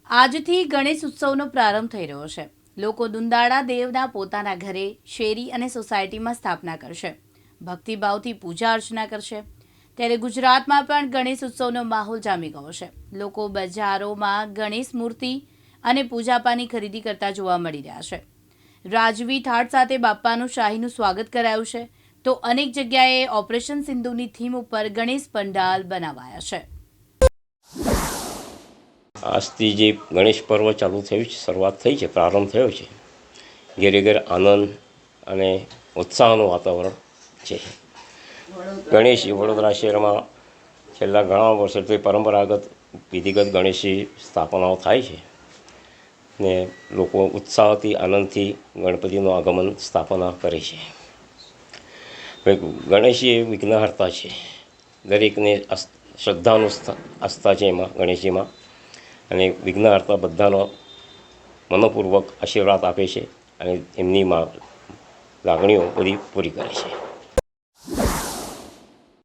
આજથી ગણેશ ઉત્સવનો પ્રારંભ થઈ રહ્યો છે। લોકો દુંદાળા દેવના પોતાના ઘરે, શેરી અને સોસાયટીમાં સ્થાપના કરશે, ભક્તિભાવથી પૂજા અર્ચના કરશે। ત્યારે ગુજરાતમાં પણ ગણેશ ઉત્સવનો માહોલ જામી ગયો છે। લોકો બજારોમાં ગણેશ મૂર્તિ અને પૂજાપાની ખરીદી કરતા જોવા મળી રહ્યા છે। રાજવી ઠાઠ સાથે બાપ્પાનું શાહીનું સ્વાગત કરાયું છે, તો અનેક જગ્યાએ ઓપરેશન સિંધુની થીમ ઉપર ગણેશ પંડાલ બનાવાયા છે। આજથી જે ગણેશ પર્વ ચાલુ થયું છે, શરૂઆત થઈ છે, પ્રારંભ થયો છે, ઘેરે ઘેર આનંદ અને ઉત્સાહનું વાતાવરણ છે। ગણેશજી વડોદરા શહેરમાં છેલ્લા ઘણા વર્ષોથી પરંપરાગત વિધિગત ગણેશજી સ્થાપનાઓ થાય છે ને લોકો ઉત્સાહથી આનંદથી ગણપતિનું આગમન સ્થાપના કરે છે। ગણેશજી એ વિઘ્નહર્તા છે, દરેકને શ્રદ્ધાનું આસ્થા છે એમાં ગણેશજીમાં, અને વિઘ્નહર્તા બધાનો મનોપૂર્વક આશીર્વાદ આપે છે અને એમની લાગણીઓ બધી પૂરી કરે છે।